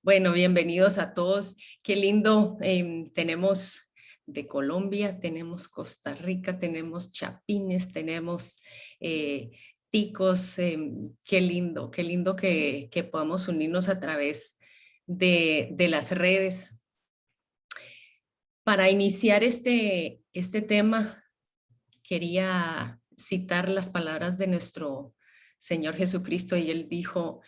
Bueno, bienvenidos a todos. Qué lindo. Tenemos de Colombia, tenemos Costa Rica, tenemos chapines, tenemos eh, ticos. Qué lindo que podamos unirnos a través de las redes. Para iniciar este tema, quería citar las palabras de nuestro Señor Jesucristo, y Él dijo,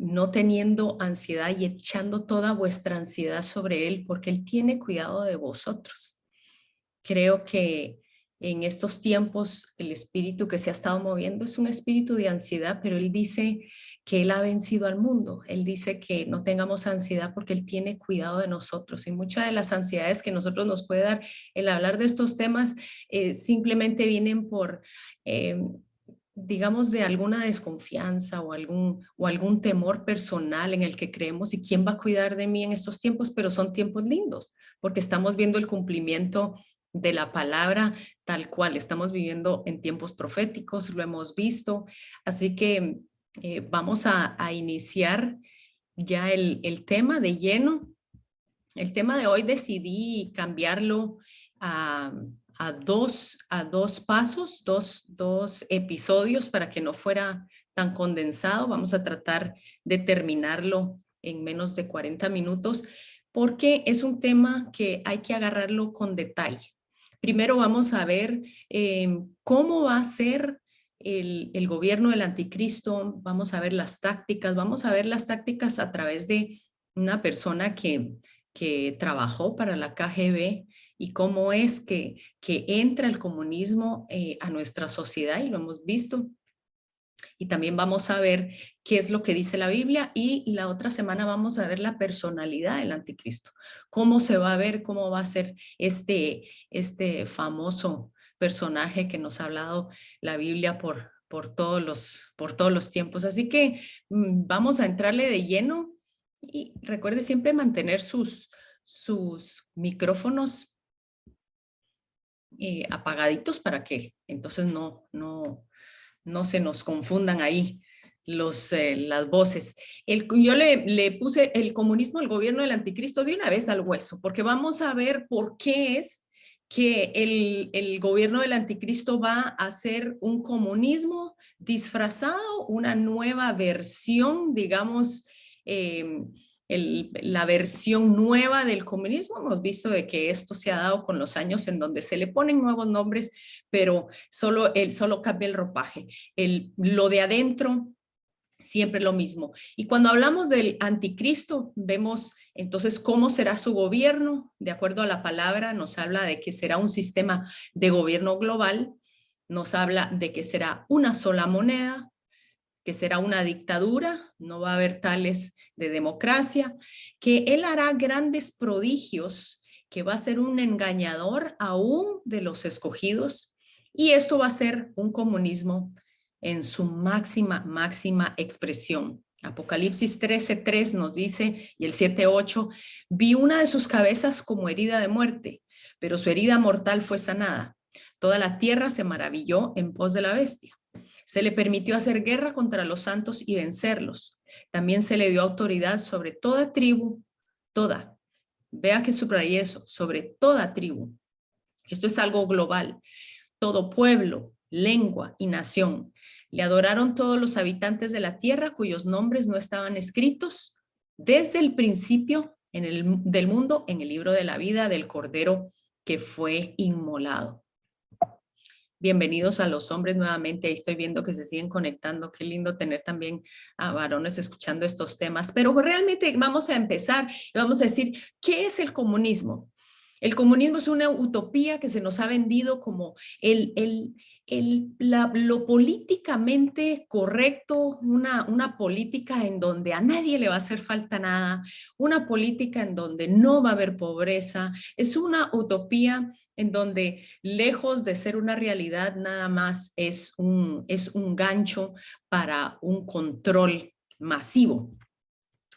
no teniendo ansiedad y echando toda vuestra ansiedad sobre Él, porque Él tiene cuidado de vosotros. Creo que en estos tiempos el espíritu que se ha estado moviendo es un espíritu de ansiedad, pero Él dice que Él ha vencido al mundo. Él dice que no tengamos ansiedad porque Él tiene cuidado de nosotros. Y muchas de las ansiedades que nosotros nos puede dar el hablar de estos temas simplemente vienen por... digamos, de alguna desconfianza o algún temor personal en el que creemos, ¿y quién va a cuidar de mí en estos tiempos? Pero son tiempos lindos, porque estamos viendo el cumplimiento de la palabra tal cual. Estamos viviendo en tiempos proféticos, lo hemos visto. Así que vamos a iniciar ya el tema de lleno. El tema de hoy decidí cambiarlo a, a dos pasos, dos episodios para que no fuera tan condensado. Vamos a tratar de terminarlo en menos de 40 minutos porque es un tema que hay que agarrarlo con detalle. Primero vamos a ver cómo va a ser el gobierno del anticristo. Vamos a ver las tácticas, a través de una persona que trabajó para la KGB y cómo es que entra el comunismo a nuestra sociedad, y lo hemos visto. Y también vamos a ver qué es lo que dice la Biblia, y la otra semana vamos a ver la personalidad del anticristo, cómo se va a ver, cómo va a ser este famoso personaje que nos ha hablado la Biblia por todos los tiempos. Así que vamos a entrarle de lleno. Y recuerde siempre mantener sus micrófonos apagaditos para que entonces no se nos confundan ahí las voces. Yo le puse el comunismo, el gobierno del anticristo de una vez al hueso, porque vamos a ver por qué es que el gobierno del anticristo va a hacer un comunismo disfrazado, una nueva versión, digamos, la versión nueva del comunismo. Hemos visto de que esto se ha dado con los años, en donde se le ponen nuevos nombres, pero solo cambia el ropaje. Lo de adentro siempre lo mismo. Y cuando hablamos del anticristo, vemos entonces cómo será su gobierno. De acuerdo a la palabra, nos habla de que será un sistema de gobierno global, nos habla de que será una sola moneda, que será una dictadura, no va a haber tales de democracia, que él hará grandes prodigios, que va a ser un engañador aún de los escogidos, y esto va a ser un comunismo en su máxima expresión. Apocalipsis 13:3 nos dice, y el 7:8, vi una de sus cabezas como herida de muerte, pero su herida mortal fue sanada. Toda la tierra se maravilló en pos de la bestia. Se le permitió hacer guerra contra los santos y vencerlos. También se le dio autoridad sobre toda tribu, toda. Vea que subrayé eso, sobre toda tribu. Esto es algo global. Todo pueblo, lengua y nación. Le adoraron todos los habitantes de la tierra cuyos nombres no estaban escritos desde el principio del mundo en el libro de la vida del Cordero que fue inmolado. Bienvenidos a los hombres nuevamente. Ahí estoy viendo que se siguen conectando. Qué lindo tener también a varones escuchando estos temas. Pero realmente vamos a empezar y vamos a decir, ¿qué es el comunismo? El comunismo es una utopía que se nos ha vendido como lo políticamente correcto, una política en donde a nadie le va a hacer falta nada, una política en donde no va a haber pobreza. Es una utopía en donde, lejos de ser una realidad, nada más es un gancho para un control masivo.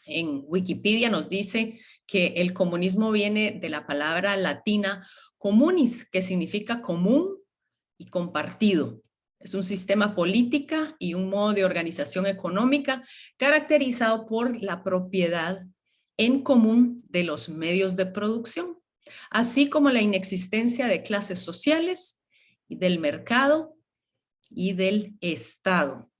En Wikipedia nos dice que el comunismo viene de la palabra latina comunis, que significa común y compartido. Es un sistema política y un modo de organización económica caracterizado por la propiedad en común de los medios de producción, así como la inexistencia de clases sociales, del mercado y del Estado.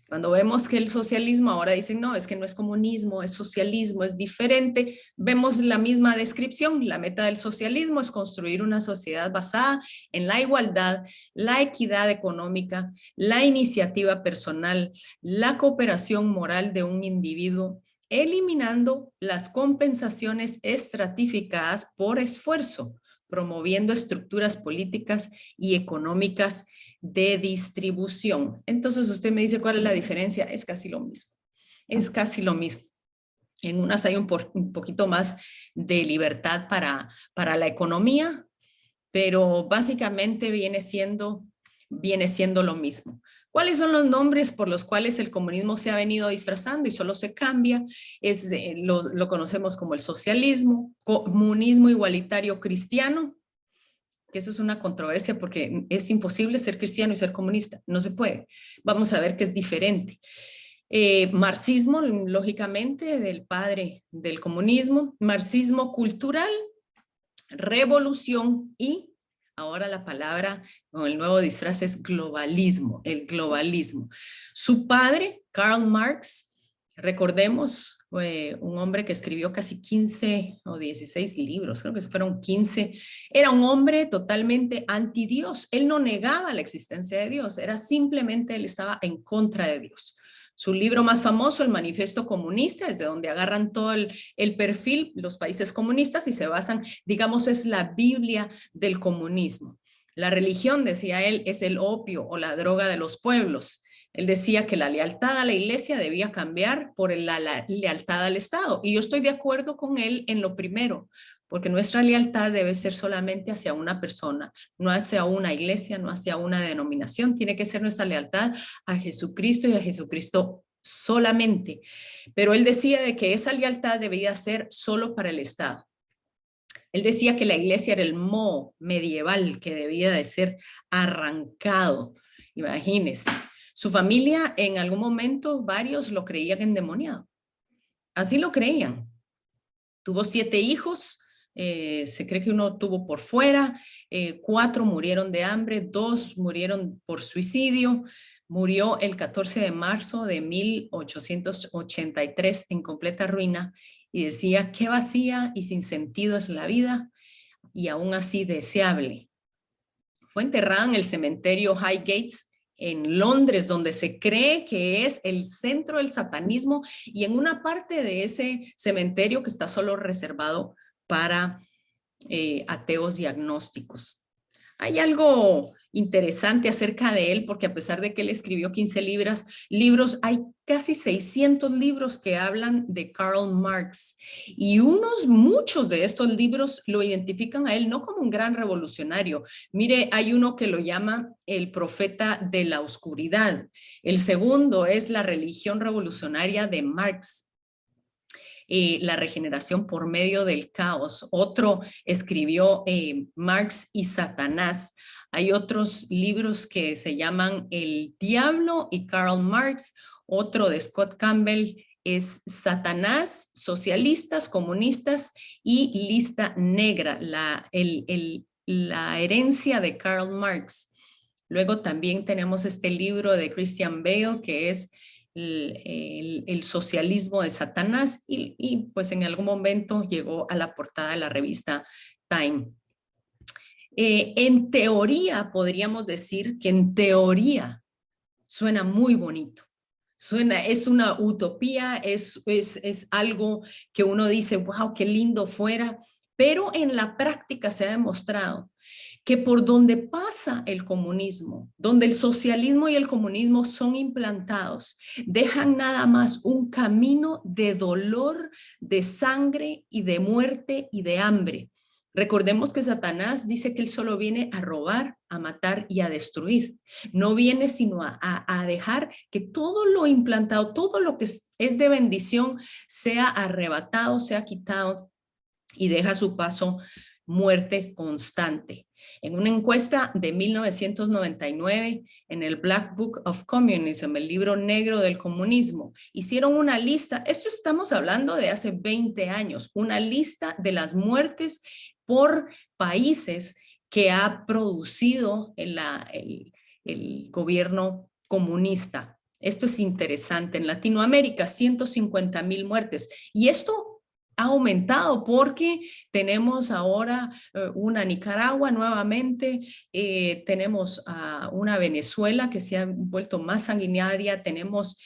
Cuando vemos que el socialismo, ahora dicen, no, es que no es comunismo, es socialismo, es diferente, vemos la misma descripción. La meta del socialismo es construir una sociedad basada en la igualdad, la equidad económica, la iniciativa personal, la cooperación moral de un individuo, eliminando las compensaciones estratificadas por esfuerzo, promoviendo estructuras políticas y económicas de distribución. Entonces usted me dice cuál es la diferencia. Es casi lo mismo. Es casi lo mismo. En unas hay un poquito más de libertad para la economía, pero básicamente viene siendo lo mismo. ¿Cuáles son los nombres por los cuales el comunismo se ha venido disfrazando y solo se cambia? Lo conocemos como el socialismo, comunismo igualitario cristiano, que eso es una controversia porque es imposible ser cristiano y ser comunista, no se puede. Vamos a ver que es diferente. Marxismo, lógicamente, del padre del comunismo, marxismo cultural, revolución y ahora la palabra con el nuevo disfraz es globalismo, el globalismo. Su padre, Karl Marx, recordemos, un hombre que escribió casi 15 o 16 libros, creo que fueron 15, era un hombre totalmente anti Dios. Él no negaba la existencia de Dios, era simplemente él estaba en contra de Dios. Su libro más famoso, el Manifiesto Comunista, es de donde agarran todo el perfil, los países comunistas, y se basan, digamos, es la Biblia del comunismo. La religión, decía él, es el opio o la droga de los pueblos. Él decía que la lealtad a la iglesia debía cambiar por la lealtad al Estado. Y yo estoy de acuerdo con él en lo primero, porque nuestra lealtad debe ser solamente hacia una persona, no hacia una iglesia, no hacia una denominación. Tiene que ser nuestra lealtad a Jesucristo y a Jesucristo solamente. Pero él decía de que esa lealtad debía ser solo para el Estado. Él decía que la iglesia era el moho medieval que debía de ser arrancado. Imagínense. Su familia, en algún momento, varios lo creían endemoniado. Así lo creían. Tuvo 7 hijos, se cree que uno tuvo por fuera, 4 murieron de hambre, 2 murieron por suicidio. Murió el 14 de marzo de 1883 en completa ruina y decía, qué vacía y sin sentido es la vida y aún así deseable. Fue enterrada en el cementerio Highgate en Londres, donde se cree que es el centro del satanismo y en una parte de ese cementerio que está solo reservado para ateos diagnósticos. Hay algo interesante acerca de él, porque a pesar de que él escribió 15 libros, hay casi 600 libros que hablan de Karl Marx. Y muchos de estos libros lo identifican a él no como un gran revolucionario. Mire, hay uno que lo llama el profeta de la oscuridad. El segundo es la religión revolucionaria de Marx. La regeneración por medio del caos. Otro escribió Marx y Satanás. Hay otros libros que se llaman El Diablo y Karl Marx. Otro de Scott Campbell es Satanás, socialistas, comunistas y lista negra, la herencia de Karl Marx. Luego también tenemos este libro de Christian Bale que es el socialismo de Satanás y pues en algún momento llegó a la portada de la revista Time. En teoría podríamos decir que en teoría suena muy bonito. Es una utopía, es algo que uno dice, wow, qué lindo fuera, pero en la práctica se ha demostrado que por donde pasa el comunismo, donde el socialismo y el comunismo son implantados, dejan nada más un camino de dolor, de sangre y de muerte y de hambre. Recordemos que Satanás dice que él solo viene a robar, a matar y a destruir. No viene sino a dejar que todo lo implantado, todo lo que es de bendición sea arrebatado, sea quitado y deja a su paso muerte constante. En una encuesta de 1999, en el Black Book of Communism, el libro negro del comunismo, hicieron una lista, esto estamos hablando de hace 20 años, una lista de las muertes por países que ha producido el gobierno comunista. Esto es interesante. En Latinoamérica, 150,000 muertes. Y esto ha aumentado porque tenemos ahora una Nicaragua nuevamente, tenemos una Venezuela que se ha vuelto más sanguinaria, tenemos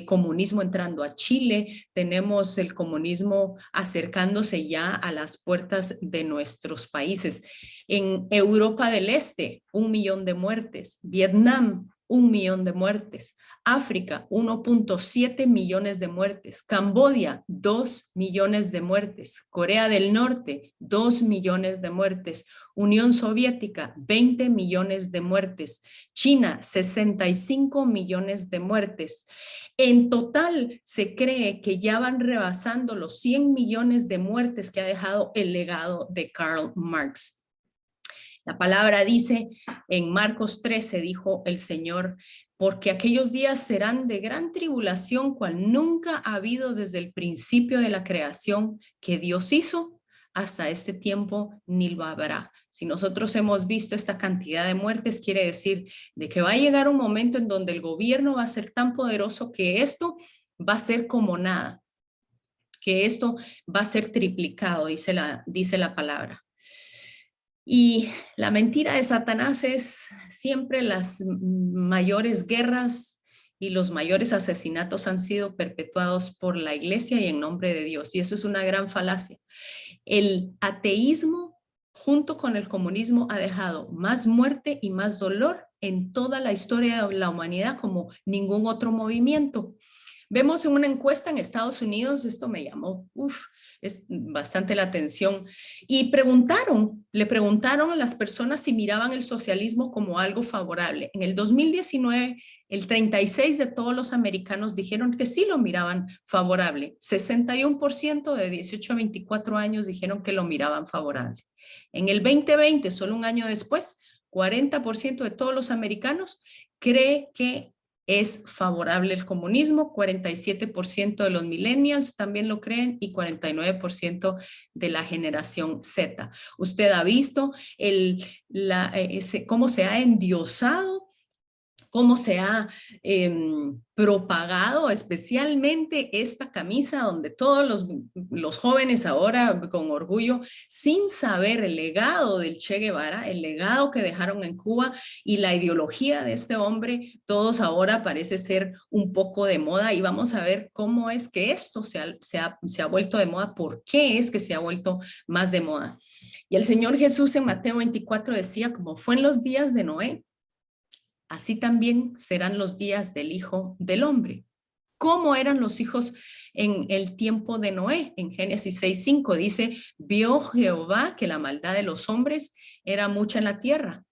comunismo entrando a Chile, tenemos el comunismo acercándose ya a las puertas de nuestros países. En Europa del Este, 1 millón de muertes, Vietnam, 1 millón de muertes, África, 1.7 millones de muertes, Camboya, 2 millones de muertes, Corea del Norte, 2 millones de muertes, Unión Soviética, 20 millones de muertes, China, 65 millones de muertes. En total, se cree que ya van rebasando los 100 millones de muertes que ha dejado el legado de Karl Marx. La palabra dice, en Marcos 13 dijo el Señor, porque aquellos días serán de gran tribulación, cual nunca ha habido desde el principio de la creación que Dios hizo, hasta este tiempo ni lo habrá. Si nosotros hemos visto esta cantidad de muertes, quiere decir de que va a llegar un momento en donde el gobierno va a ser tan poderoso que esto va a ser como nada, que esto va a ser triplicado, dice la palabra. Y la mentira de Satanás es siempre las mayores guerras y los mayores asesinatos han sido perpetuados por la iglesia y en nombre de Dios. Y eso es una gran falacia. El ateísmo junto con el comunismo ha dejado más muerte y más dolor en toda la historia de la humanidad como ningún otro movimiento. Vemos en una encuesta en Estados Unidos, esto me llamó es bastante la atención, y le preguntaron a las personas si miraban el socialismo como algo favorable. En el 2019, el 36% de todos los americanos dijeron que sí lo miraban favorable. 61% de 18 a 24 años dijeron que lo miraban favorable. En el 2020, solo un año después, 40% de todos los americanos cree que es favorable el comunismo, 47% de los millennials también lo creen y 49% de la generación Z. Usted ha visto cómo se ha endiosado, cómo se ha propagado especialmente esta camisa donde todos los jóvenes ahora con orgullo, sin saber el legado del Che Guevara, el legado que dejaron en Cuba y la ideología de este hombre, todos ahora parece ser un poco de moda y vamos a ver cómo es que esto se ha vuelto de moda, por qué es que se ha vuelto más de moda. Y el Señor Jesús en Mateo 24 decía, como fue en los días de Noé, así también serán los días del Hijo del Hombre. ¿Cómo eran los hijos en el tiempo de Noé? En Génesis 6:5 dice, vio Jehová que la maldad de los hombres era mucha en la tierra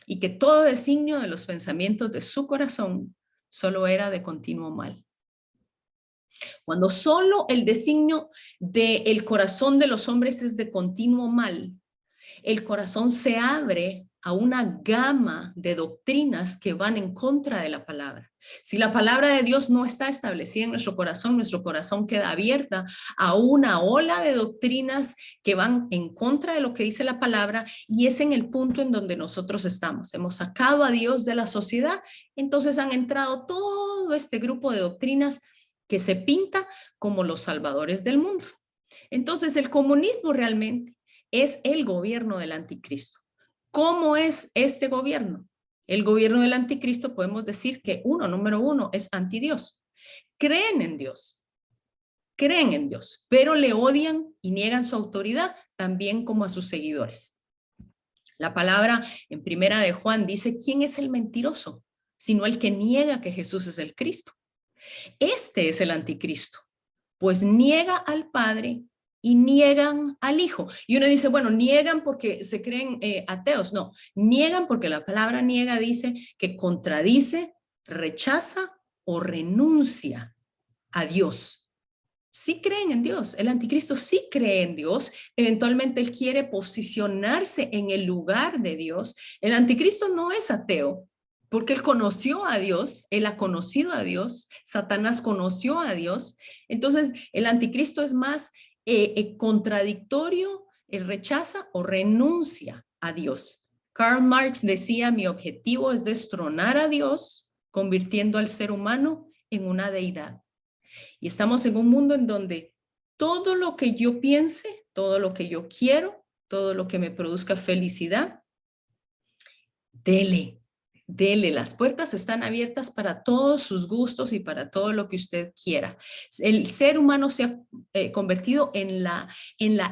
y que todo designio de los pensamientos de su corazón solo era de continuo mal. Cuando solo el designio del corazón de los hombres es de continuo mal, el corazón se abre a una gama de doctrinas que van en contra de la palabra. Si la palabra de Dios no está establecida en nuestro corazón queda abierta a una ola de doctrinas que van en contra de lo que dice la palabra y es en el punto en donde nosotros estamos. Hemos sacado a Dios de la sociedad, entonces han entrado todo este grupo de doctrinas que se pinta como los salvadores del mundo. Entonces el comunismo realmente es el gobierno del anticristo. ¿Cómo es este gobierno? El gobierno del anticristo podemos decir que número uno, es antidios. Creen en Dios, pero le odian y niegan su autoridad también como a sus seguidores. La palabra en primera de Juan dice, ¿quién es el mentiroso? Sino el que niega que Jesús es el Cristo. Este es el anticristo, pues niega al Padre y niegan al Hijo. Y uno dice, bueno, niegan porque se creen ateos. No, niegan porque la palabra niega dice que contradice, rechaza o renuncia a Dios. sí creen en Dios. El anticristo sí cree en Dios. Eventualmente él quiere posicionarse en el lugar de Dios. El anticristo no es ateo, porque él conoció a Dios, él ha conocido a Dios, Satanás conoció a Dios. Entonces, el anticristo es más contradictorio, él rechaza o renuncia a Dios. Karl Marx decía, mi objetivo es destronar a Dios, convirtiendo al ser humano en una deidad. Y estamos en un mundo en donde todo lo que yo piense, todo lo que yo quiero, todo lo que me produzca felicidad, dele, las puertas están abiertas para todos sus gustos y para todo lo que usted quiera. El ser humano se ha convertido en la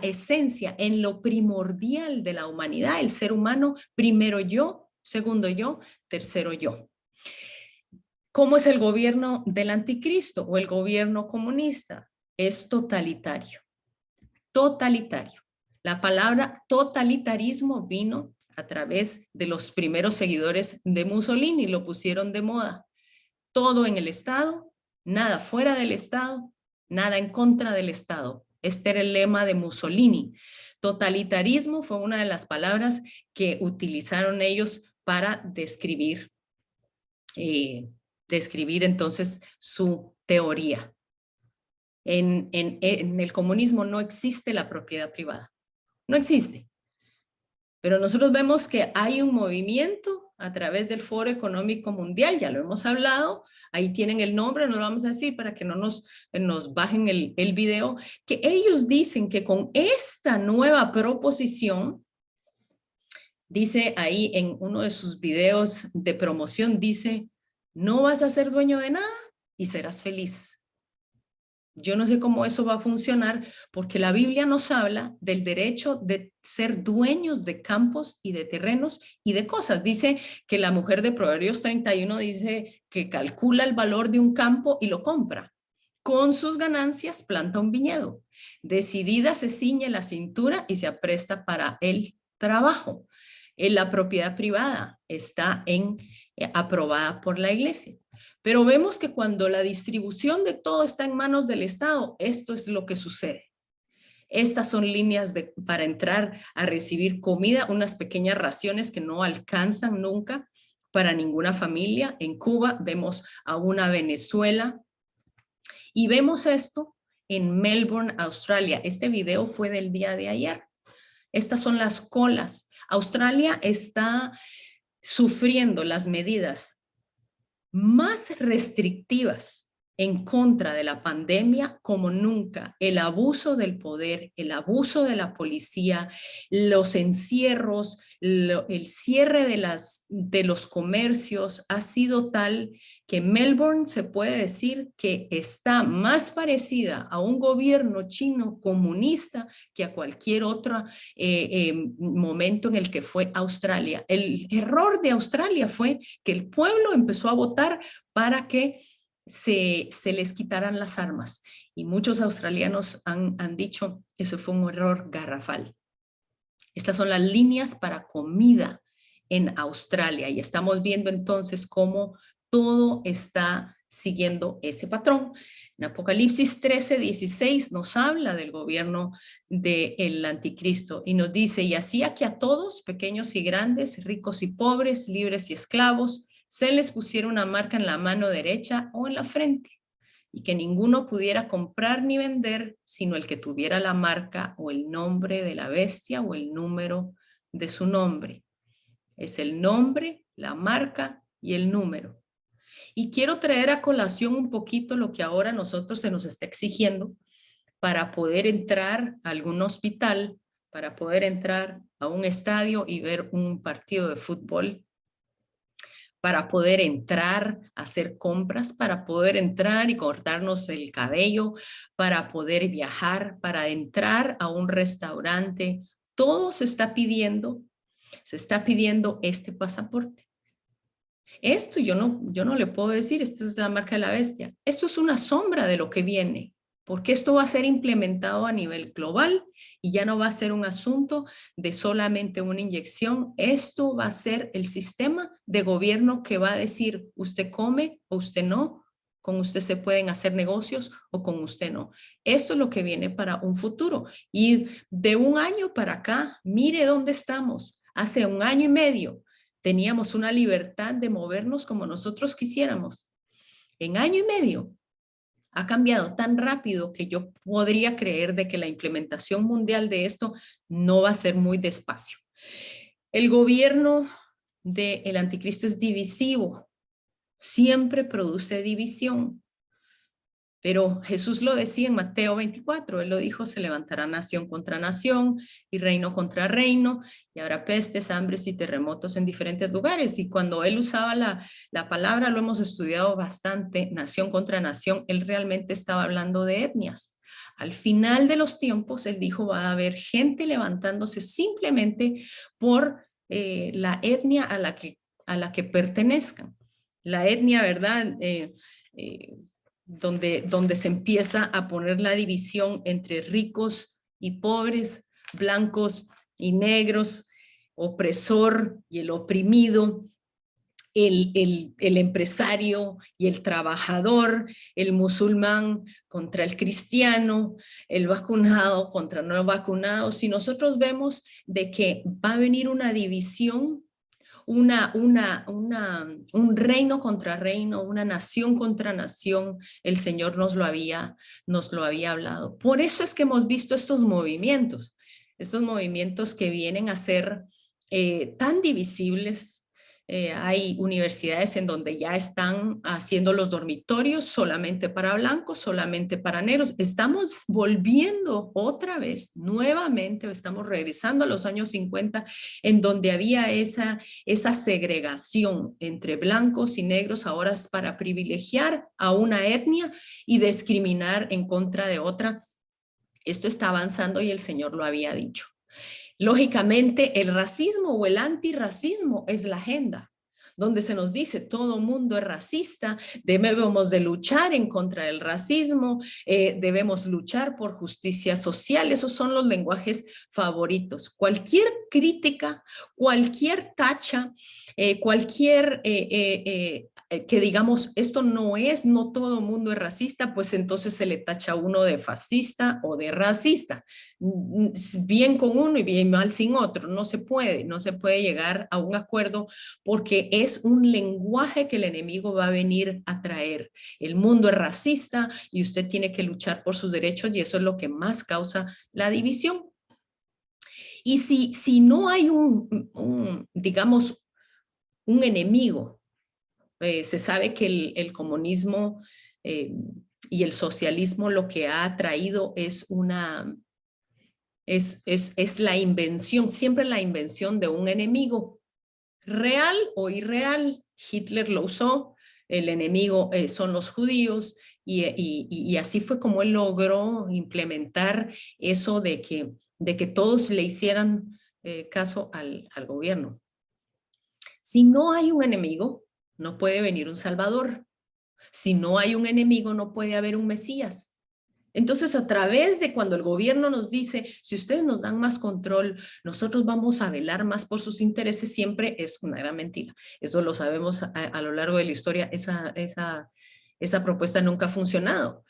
esencia, en lo primordial de la humanidad. El ser humano, primero yo, segundo yo, tercero yo. ¿Cómo es el gobierno del anticristo o el gobierno comunista? Es totalitario. Totalitario. La palabra totalitarismo vino a través de los primeros seguidores de Mussolini, lo pusieron de moda. Todo en el Estado, nada fuera del Estado, nada en contra del Estado. Este era el lema de Mussolini. Totalitarismo fue una de las palabras que utilizaron ellos para describir entonces su teoría. En el comunismo no existe la propiedad privada, no existe. Pero nosotros vemos que hay un movimiento a través del Foro Económico Mundial, ya lo hemos hablado, ahí tienen el nombre, no lo vamos a decir para que no nos bajen el video, que ellos dicen que con esta nueva proposición, dice ahí en uno de sus videos de promoción, dice, no vas a ser dueño de nada y serás feliz. Yo no sé cómo eso va a funcionar porque la Biblia nos habla del derecho de ser dueños de campos y de terrenos y de cosas. Dice que la mujer de Proverbios 31 dice que calcula el valor de un campo y lo compra. Con sus ganancias planta un viñedo. Decidida se ciñe la cintura y se apresta para el trabajo. La propiedad privada está aprobada por la iglesia. Pero vemos que cuando la distribución de todo está en manos del Estado, esto es lo que sucede. Estas son líneas para entrar a recibir comida, unas pequeñas raciones que no alcanzan nunca para ninguna familia. En Cuba vemos a una Venezuela y vemos esto en Melbourne, Australia. Este video fue del día de ayer. Estas son las colas. Australia está sufriendo las medidas más restrictivas en contra de la pandemia como nunca. El abuso del poder, el abuso de la policía, los encierros, el cierre de los comercios ha sido tal que Melbourne se puede decir que está más parecida a un gobierno chino comunista que a cualquier otro momento en el que fue Australia. El error de Australia fue que el pueblo empezó a votar para que se les quitaran las armas. Y muchos australianos han dicho que eso fue un error garrafal. Estas son las líneas para comida en Australia y estamos viendo entonces cómo todo está siguiendo ese patrón. En Apocalipsis 13:16 nos habla del gobierno del anticristo y nos dice, y hacía que a todos, pequeños y grandes, ricos y pobres, libres y esclavos, se les pusiera una marca en la mano derecha o en la frente, y que ninguno pudiera comprar ni vender, sino el que tuviera la marca o el nombre de la bestia o el número de su nombre. Es el nombre, la marca y el número. Y quiero traer a colación un poquito lo que ahora a nosotros se nos está exigiendo para poder entrar a algún hospital, para poder entrar a un estadio y ver un partido de fútbol, para poder entrar a hacer compras, para poder entrar y cortarnos el cabello, para poder viajar, para entrar a un restaurante. Todo se está pidiendo este pasaporte. Esto yo no le puedo decir, esta es la marca de la bestia. Esto es una sombra de lo que viene, porque esto va a ser implementado a nivel global y ya no va a ser un asunto de solamente una inyección. Esto va a ser el sistema de gobierno que va a decir usted come o usted no, Con usted se pueden hacer negocios o con usted no. Esto es lo que viene para un futuro. Y de un año para acá, mire dónde estamos. Hace un año y medio teníamos una libertad de movernos como nosotros quisiéramos. En año y medio ha cambiado tan rápido que yo podría creer de que la implementación mundial de esto no va a ser muy despacio. El gobierno del anticristo es divisivo. Siempre produce división. Pero Jesús lo decía en Mateo 24, él lo dijo, se levantará nación contra nación y reino contra reino, y habrá pestes, hambres y terremotos en diferentes lugares. Y cuando él usaba la palabra, lo hemos estudiado bastante, nación contra nación, él realmente estaba hablando de etnias. Al final de los tiempos, él dijo, va a haber gente levantándose simplemente por la etnia a la que pertenezcan. La etnia, ¿verdad? Donde se empieza a poner la división entre ricos y pobres, blancos y negros, opresor y el oprimido, el empresario y el trabajador, el musulmán contra el cristiano, el vacunado contra no vacunado. Si nosotros vemos de que va a venir una división, un reino contra reino, una nación contra nación, el Señor nos lo había hablado. Por eso es que hemos visto estos movimientos que vienen a ser tan divisibles. Hay universidades en donde ya están haciendo los dormitorios solamente para blancos, solamente para negros. Estamos volviendo otra vez, nuevamente, estamos regresando a los años 50, en donde había esa segregación entre blancos y negros. Ahora es para privilegiar a una etnia y discriminar en contra de otra. Esto está avanzando y el Señor lo había dicho. Lógicamente, el racismo o el antirracismo es la agenda, donde se nos dice todo mundo es racista, debemos de luchar en contra del racismo, debemos luchar por justicia social. Esos son los lenguajes favoritos. Cualquier crítica, cualquier tacha, que digamos esto no todo mundo es racista, pues entonces se le tacha a uno de fascista o de racista. Bien con uno y bien mal sin otro. No se puede llegar a un acuerdo porque es un lenguaje que el enemigo va a venir a traer. El mundo es racista y usted tiene que luchar por sus derechos, y eso es lo que más causa la división. Y si no hay digamos, un enemigo, se sabe que el comunismo y el socialismo lo que ha traído es la invención, siempre la invención de un enemigo, real o irreal. Hitler lo usó, el enemigo son los judíos, y así fue como él logró implementar eso de que todos le hicieran caso al gobierno. Si no hay un enemigo, no puede venir un salvador. Si no hay un enemigo, no puede haber un Mesías. Entonces, a través de cuando el gobierno nos dice, si ustedes nos dan más control, nosotros vamos a velar más por sus intereses, siempre es una gran mentira. Eso lo sabemos a lo largo de la historia. Esa propuesta nunca ha funcionado.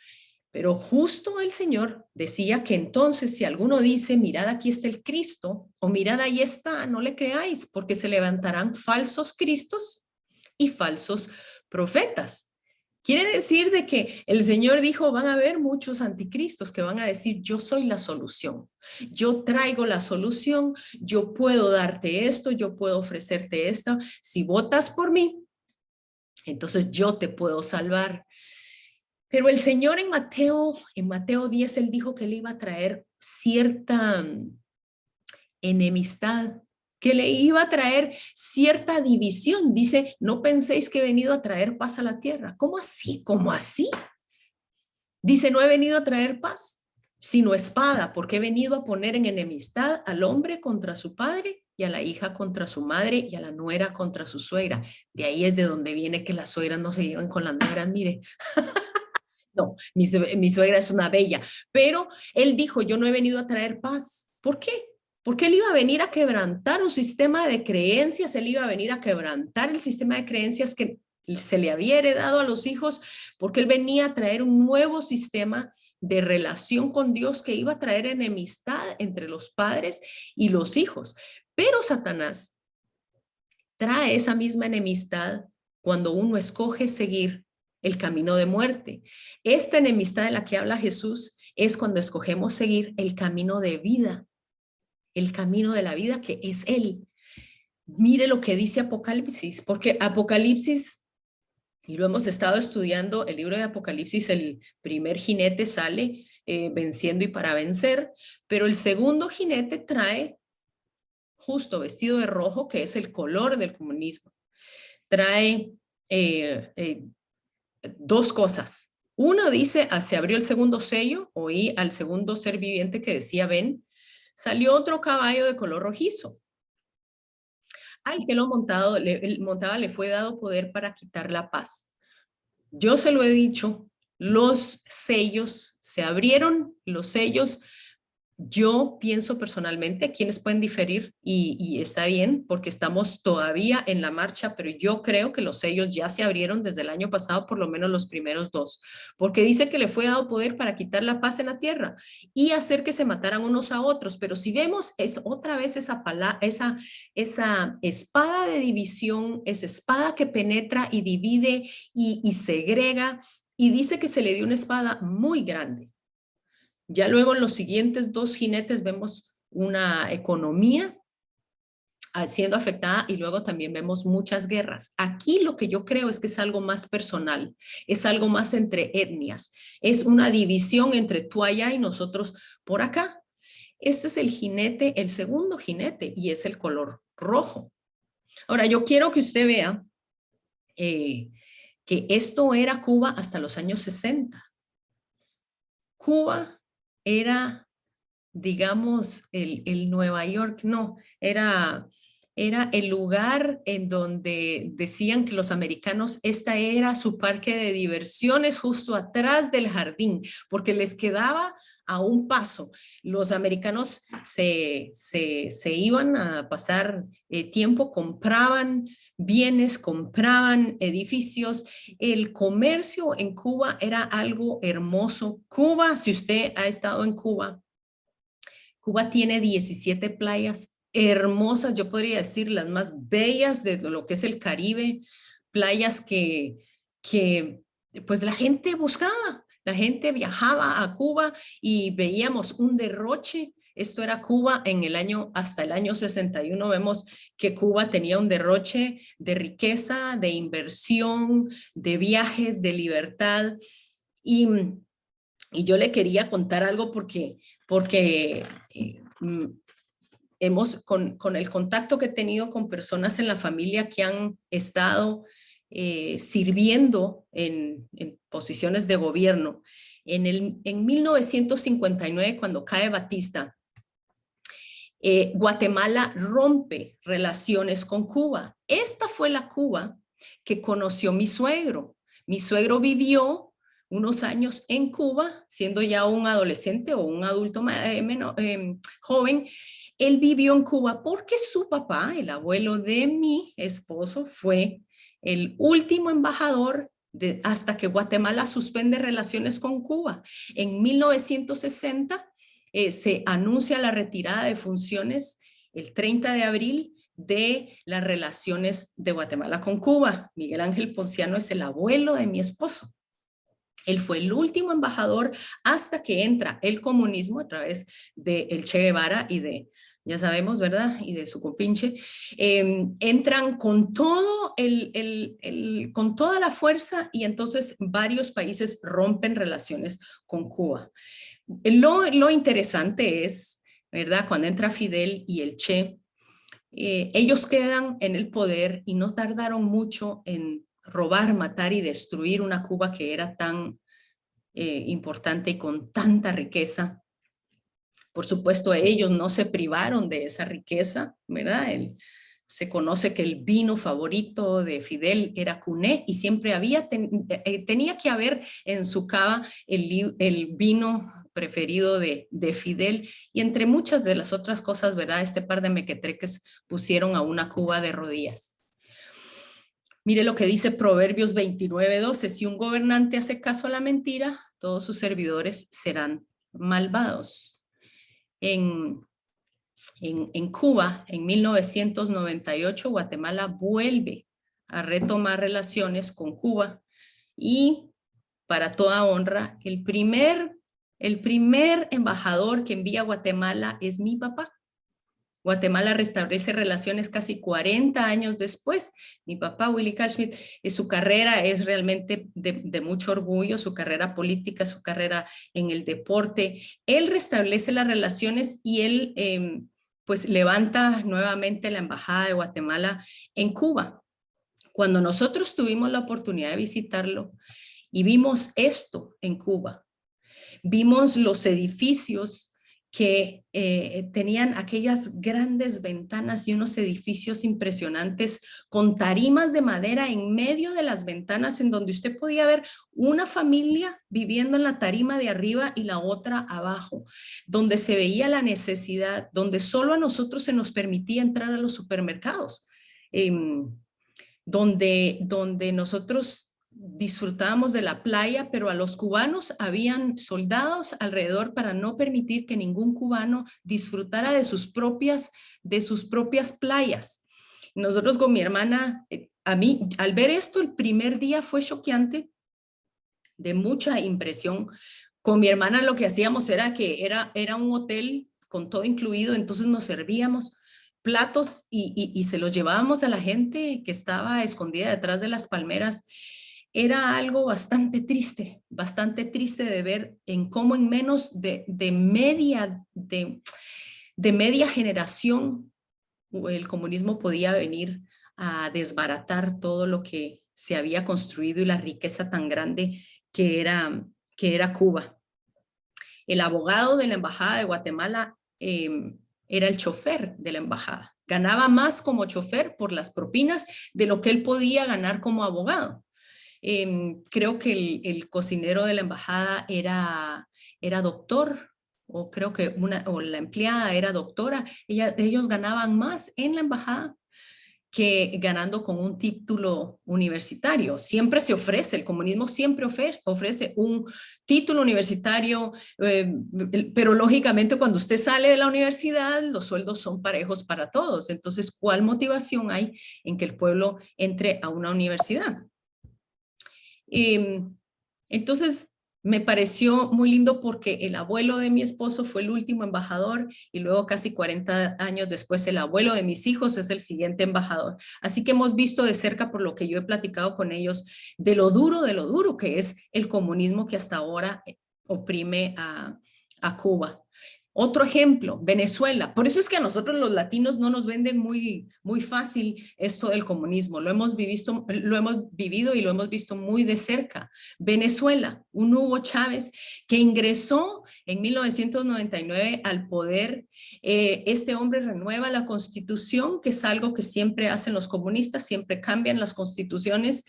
Pero justo el Señor decía que entonces si alguno dice, mirad aquí está el Cristo, o mirad ahí está, no le creáis, porque se levantarán falsos cristos y falsos profetas. Quiere decir de que el Señor dijo, van a haber muchos anticristos que van a decir, yo soy la solución, yo traigo la solución, yo puedo darte esto, yo puedo ofrecerte esto. Si votas por mí, entonces yo te puedo salvar. Pero el Señor en Mateo 10, él dijo que le iba a traer cierta enemistad, que le iba a traer cierta división. Dice, no penséis que he venido a traer paz a la tierra. ¿Cómo así? ¿Cómo así? Dice, no he venido a traer paz, sino espada, porque he venido a poner en enemistad al hombre contra su padre, y a la hija contra su madre, y a la nuera contra su suegra. De ahí es de donde viene que las suegras no se llevan con las nueras, mire. No, mi suegra es una bella, pero él dijo, yo no he venido a traer paz. ¿Por qué? Porque él iba a venir a quebrantar un sistema de creencias, él iba a venir a quebrantar el sistema de creencias que se le había heredado a los hijos, porque él venía a traer un nuevo sistema de relación con Dios que iba a traer enemistad entre los padres y los hijos. Pero Satanás trae esa misma enemistad cuando uno escoge seguir el camino de muerte. Esta enemistad de la que habla Jesús es cuando escogemos seguir el camino de vida, el camino de la vida que es Él. Mire lo que dice Apocalipsis, porque Apocalipsis, y lo hemos estado estudiando, el libro de Apocalipsis, el primer jinete sale venciendo y para vencer, pero el segundo jinete trae justo vestido de rojo, que es el color del comunismo. Trae dos cosas. Uno dice, se abrió el segundo sello, oí al segundo ser viviente que decía, ven, salió otro caballo de color rojizo. Al que lo montaba le fue dado poder para quitar la paz. Yo se lo he dicho, los sellos se abrieron, los sellos. Yo pienso personalmente, quienes pueden diferir y está bien porque estamos todavía en la marcha, pero yo creo que los sellos ya se abrieron desde el año pasado, por lo menos los primeros dos, porque dice que le fue dado poder para quitar la paz en la tierra y hacer que se mataran unos a otros. Pero si vemos, es otra vez esa espada de división, esa espada que penetra y divide y segrega, y dice que se le dio una espada muy grande. Ya luego en los siguientes dos jinetes vemos una economía siendo afectada y luego también vemos muchas guerras. Aquí lo que yo creo es que es algo más personal, es algo más entre etnias, es una división entre tú allá y nosotros por acá. Este es el jinete, el segundo jinete, y es el color rojo. Ahora, yo quiero que usted vea que esto era Cuba hasta los años 60. Cuba era, digamos, el Nueva York, no, era el lugar en donde decían que los americanos, esta era su parque de diversiones justo atrás del jardín, porque les quedaba a un paso. Los americanos se iban a pasar tiempo, compraban bienes, compraban edificios. El comercio en Cuba era algo hermoso. Cuba, si usted ha estado en Cuba, Cuba tiene 17 playas hermosas, yo podría decir las más bellas de lo que es el Caribe, playas que pues la gente buscaba, la gente viajaba a Cuba y veíamos un derroche. Esto era Cuba en el año, hasta el año 61, vemos que Cuba tenía un derroche de riqueza, de inversión, de viajes, de libertad. Y yo le quería contar algo porque hemos, con el contacto que he tenido con personas en la familia que han estado sirviendo en posiciones de gobierno. En 1959, cuando cae Batista, Guatemala rompe relaciones con Cuba. Esta fue la Cuba que conoció mi suegro. Mi suegro vivió unos años en Cuba, siendo ya un adolescente o un adulto joven. Él vivió en Cuba porque su papá, el abuelo de mi esposo, fue el último embajador hasta que Guatemala suspende relaciones con Cuba. En 1960 se anuncia la retirada de funciones el 30 de abril de las relaciones de Guatemala con Cuba. Miguel Ángel Ponciano es el abuelo de mi esposo. Él fue el último embajador hasta que entra el comunismo a través de el Che Guevara y de, ya sabemos, ¿verdad? Y de su compinche. Entran con todo con toda la fuerza y entonces varios países rompen relaciones con Cuba. Lo interesante es, ¿verdad? Cuando entra Fidel y el Che, ellos quedan en el poder y no tardaron mucho en robar, matar y destruir una Cuba que era tan importante y con tanta riqueza. Por supuesto, ellos no se privaron de esa riqueza, ¿verdad? Se conoce que el vino favorito de Fidel era Cuné y siempre tenía que haber en su cava el vino preferido de Fidel, y entre muchas de las otras cosas, ¿verdad? Este par de mequetreques pusieron a una Cuba de rodillas. Mire lo que dice Proverbios 29:12. Si un gobernante hace caso a la mentira, todos sus servidores serán malvados. En Cuba, en 1998, Guatemala vuelve a retomar relaciones con Cuba y, para toda honra, el primer embajador que envía a Guatemala es mi papá. Guatemala restablece relaciones casi 40 años después. Mi papá, Willy Carl Schmitt, su carrera es realmente de mucho orgullo, su carrera política, su carrera en el deporte. Él restablece las relaciones y él pues levanta nuevamente la embajada de Guatemala en Cuba. Cuando nosotros tuvimos la oportunidad de visitarlo y vimos esto en Cuba, vimos los edificios que tenían aquellas grandes ventanas y unos edificios impresionantes con tarimas de madera en medio de las ventanas, en donde usted podía ver una familia viviendo en la tarima de arriba y la otra abajo, donde se veía la necesidad, donde solo a nosotros se nos permitía entrar a los supermercados, donde nosotros disfrutábamos de la playa, pero a los cubanos habían soldados alrededor para no permitir que ningún cubano disfrutara de sus propias playas. Nosotros con mi hermana, a mí, al ver esto, el primer día fue choqueante, de mucha impresión. Con mi hermana lo que hacíamos era que era un hotel con todo incluido, entonces nos servíamos platos y se los llevábamos a la gente que estaba escondida detrás de las palmeras. Era algo bastante triste de ver en cómo en menos de media generación el comunismo podía venir a desbaratar todo lo que se había construido y la riqueza tan grande que era Cuba. El abogado de la embajada de Guatemala era el chofer de la embajada. Ganaba más como chofer por las propinas de lo que él podía ganar como abogado. Creo que el cocinero de la embajada era doctor, o creo que la empleada era doctora. Ellos ganaban más en la embajada que ganando con un título universitario. Siempre se ofrece, el comunismo siempre ofrece un título universitario, pero lógicamente cuando usted sale de la universidad, los sueldos son parejos para todos. Entonces, ¿cuál motivación hay en que el pueblo entre a una universidad? Entonces, me pareció muy lindo porque el abuelo de mi esposo fue el último embajador y luego casi 40 años después el abuelo de mis hijos es el siguiente embajador. Así que hemos visto de cerca, por lo que yo he platicado con ellos, de lo duro que es el comunismo que hasta ahora oprime a Cuba. Otro ejemplo, Venezuela. Por eso es que a nosotros los latinos no nos venden muy fácil esto del comunismo. Lo hemos vivido y lo hemos visto muy de cerca. Venezuela, un Hugo Chávez que ingresó en 1999 al poder. Este hombre renueva la constitución, que es algo que siempre hacen los comunistas, siempre cambian las constituciones.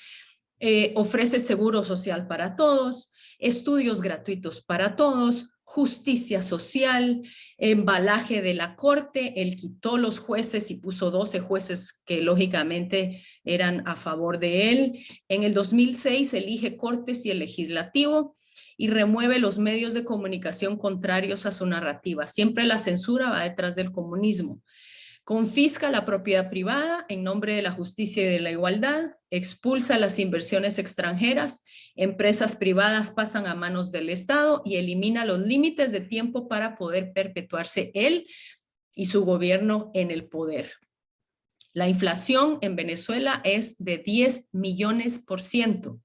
Ofrece seguro social para todos, estudios gratuitos para todos, justicia social, embalaje de la corte. Él quitó los jueces y puso 12 jueces que lógicamente eran a favor de él. En el 2006 elige cortes y el legislativo y remueve los medios de comunicación contrarios a su narrativa. Siempre la censura va detrás del comunismo. Confisca la propiedad privada en nombre de la justicia y de la igualdad, expulsa las inversiones extranjeras, empresas privadas pasan a manos del Estado y elimina los límites de tiempo para poder perpetuarse él y su gobierno en el poder. La inflación en Venezuela es de 10 millones%.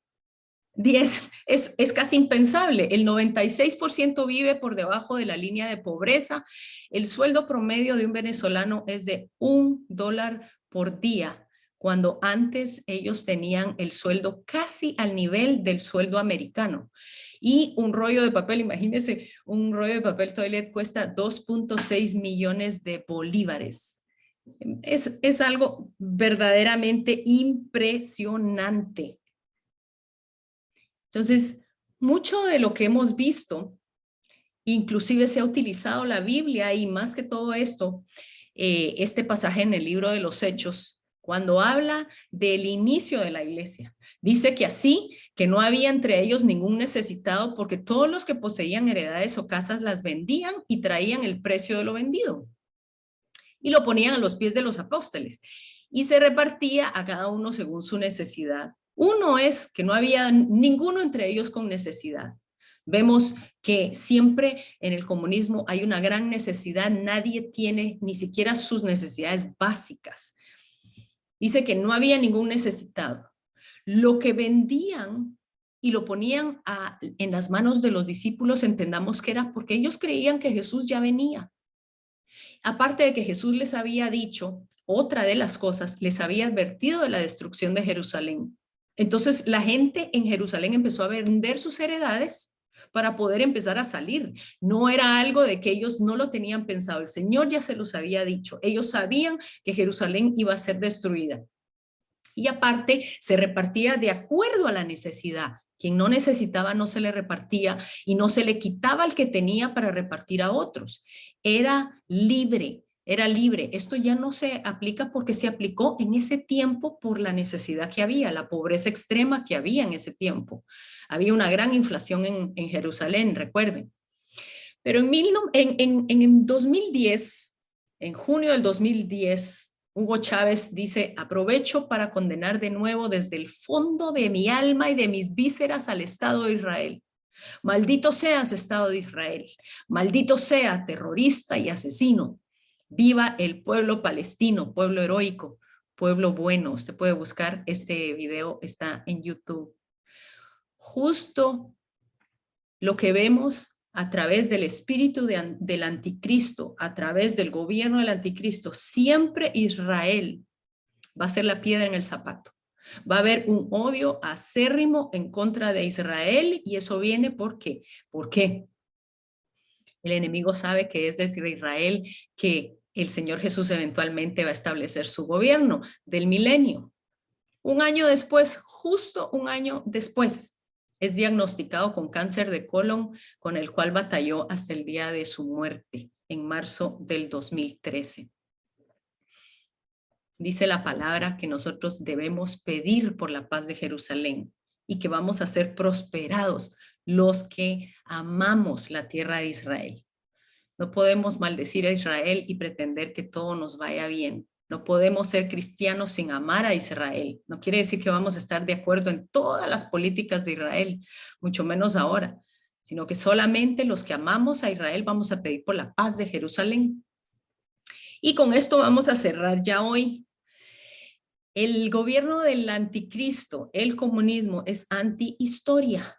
10, es casi impensable. El 96% vive por debajo de la línea de pobreza. El sueldo promedio de un venezolano es de $1 por día, cuando antes ellos tenían el sueldo casi al nivel del sueldo americano. Y un rollo de papel, imagínense, un rollo de papel toilet cuesta 2.6 millones de bolívares. Es algo verdaderamente impresionante. Entonces, mucho de lo que hemos visto, inclusive se ha utilizado la Biblia y más que todo esto, este pasaje en el libro de los Hechos, cuando habla del inicio de la iglesia. Dice que así, que no había entre ellos ningún necesitado, porque todos los que poseían heredades o casas las vendían y traían el precio de lo vendido y lo ponían a los pies de los apóstoles y se repartía a cada uno según su necesidad. Uno es que no había ninguno entre ellos con necesidad. Vemos que siempre en el comunismo hay una gran necesidad, nadie tiene ni siquiera sus necesidades básicas. Dice que no había ningún necesitado. Lo que vendían y lo ponían en las manos de los discípulos, entendamos que era porque ellos creían que Jesús ya venía. Aparte de que Jesús les había dicho, otra de las cosas, les había advertido de la destrucción de Jerusalén. Entonces la gente en Jerusalén empezó a vender sus heredades para poder empezar a salir. No era algo de que ellos no lo tenían pensado. El Señor ya se los había dicho. Ellos sabían que Jerusalén iba a ser destruida. Y aparte se repartía de acuerdo a la necesidad. Quien no necesitaba no se le repartía y no se le quitaba al que tenía para repartir a otros. Era libre, era libre. Esto ya no se aplica porque se aplicó en ese tiempo por la necesidad que había, la pobreza extrema que había en ese tiempo. Había una gran inflación en Jerusalén, recuerden. Pero en 2010, en junio del 2010, Hugo Chávez dice, aprovecho para condenar de nuevo desde el fondo de mi alma y de mis vísceras al Estado de Israel. Maldito seas, Estado de Israel. Maldito sea, terrorista y asesino. Viva el pueblo palestino, pueblo heroico, pueblo bueno. Usted puede buscar este video, está en YouTube. Justo lo que vemos a través del espíritu del anticristo, a través del gobierno del anticristo, siempre Israel va a ser la piedra en el zapato. Va a haber un odio acérrimo en contra de Israel y eso viene ¿por qué? ¿Por qué? El enemigo sabe que es desde Israel que el Señor Jesús eventualmente va a establecer su gobierno del milenio. Un año después, justo un año después, es diagnosticado con cáncer de colon, con el cual batalló hasta el día de su muerte, en marzo del 2013. Dice la palabra que nosotros debemos pedir por la paz de Jerusalén y que vamos a ser prosperados los que amamos la tierra de Israel. No podemos maldecir a Israel y pretender que todo nos vaya bien. No podemos ser cristianos sin amar a Israel. No quiere decir que vamos a estar de acuerdo en todas las políticas de Israel, mucho menos ahora, sino que solamente los que amamos a Israel vamos a pedir por la paz de Jerusalén. Y con esto vamos a cerrar ya hoy. El gobierno del anticristo, el comunismo, es antihistoria.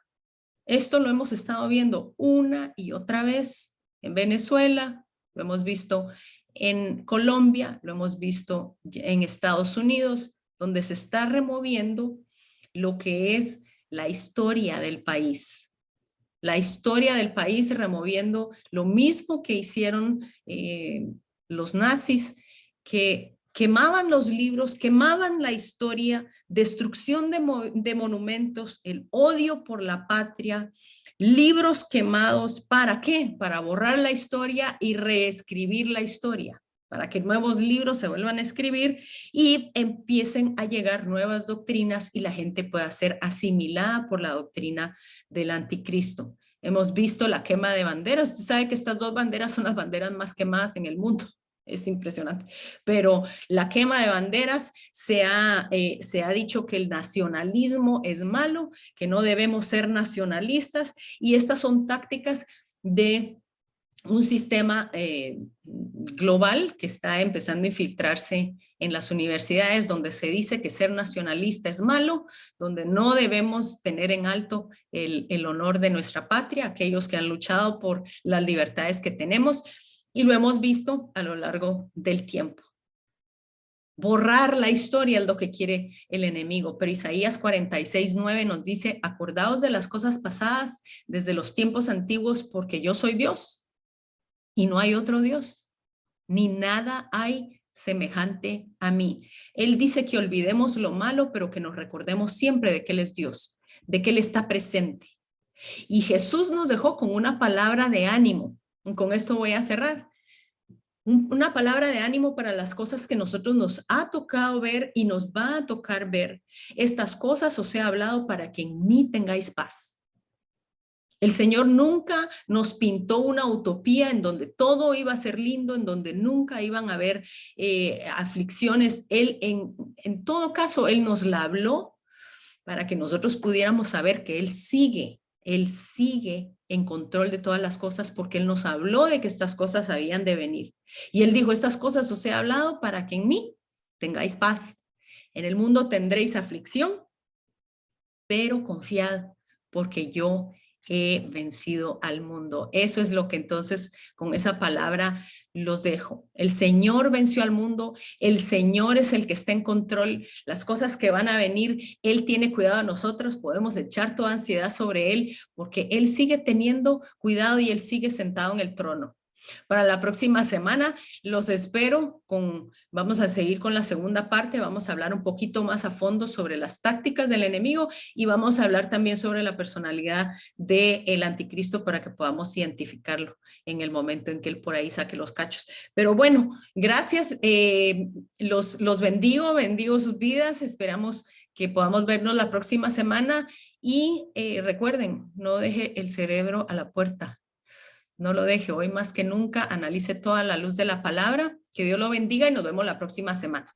Esto lo hemos estado viendo una y otra vez en Venezuela, lo hemos visto en Colombia, lo hemos visto en Estados Unidos, donde se está removiendo lo que es la historia del país. La historia del país removiendo lo mismo que hicieron los nazis, que quemaban los libros, quemaban la historia, destrucción de monumentos, el odio por la patria, libros quemados, ¿para qué? Para borrar la historia y reescribir la historia, para que nuevos libros se vuelvan a escribir y empiecen a llegar nuevas doctrinas y la gente pueda ser asimilada por la doctrina del anticristo. Hemos visto la quema de banderas. Usted sabe que estas dos banderas son las banderas más quemadas en el mundo. Es impresionante, pero la quema de banderas se ha dicho que el nacionalismo es malo, que no debemos ser nacionalistas y estas son tácticas de un sistema global que está empezando a infiltrarse en las universidades donde se dice que ser nacionalista es malo, donde no debemos tener en alto el honor de nuestra patria, aquellos que han luchado por las libertades que tenemos. Y lo hemos visto a lo largo del tiempo. Borrar la historia es lo que quiere el enemigo, pero Isaías 46:9 nos dice, acordaos de las cosas pasadas desde los tiempos antiguos, porque yo soy Dios y no hay otro Dios, ni nada hay semejante a mí. Él dice que olvidemos lo malo, pero que nos recordemos siempre de que Él es Dios, de que Él está presente. Y Jesús nos dejó con una palabra de ánimo. Con esto voy a cerrar. una palabra de ánimo para las cosas que nosotros nos ha tocado ver y nos va a tocar ver. Estas cosas os he hablado para que en mí tengáis paz. El Señor nunca nos pintó una utopía en donde todo iba a ser lindo, en donde nunca iban a haber aflicciones. Él, en todo caso, Él nos la habló para que nosotros pudiéramos saber que Él sigue en control de todas las cosas, porque Él nos habló de que estas cosas habían de venir. Y Él dijo, estas cosas os he hablado para que en mí tengáis paz. En el mundo tendréis aflicción, pero confiad, porque yo he vencido al mundo. Eso es lo que entonces con esa palabra los dejo. El Señor venció al mundo, el Señor es el que está en control. Las cosas que van a venir, Él tiene cuidado de nosotros, podemos echar toda ansiedad sobre Él, porque Él sigue teniendo cuidado y Él sigue sentado en el trono. Para la próxima semana los espero vamos a seguir con la segunda parte, vamos a hablar un poquito más a fondo sobre las tácticas del enemigo y vamos a hablar también sobre la personalidad del anticristo para que podamos identificarlo en el momento en que él por ahí saque los cachos. Pero bueno, gracias, los bendigo sus vidas, esperamos que podamos vernos la próxima semana y recuerden, no deje el cerebro a la puerta. No lo deje, hoy más que nunca, analice toda la luz de la palabra. Que Dios lo bendiga y nos vemos la próxima semana.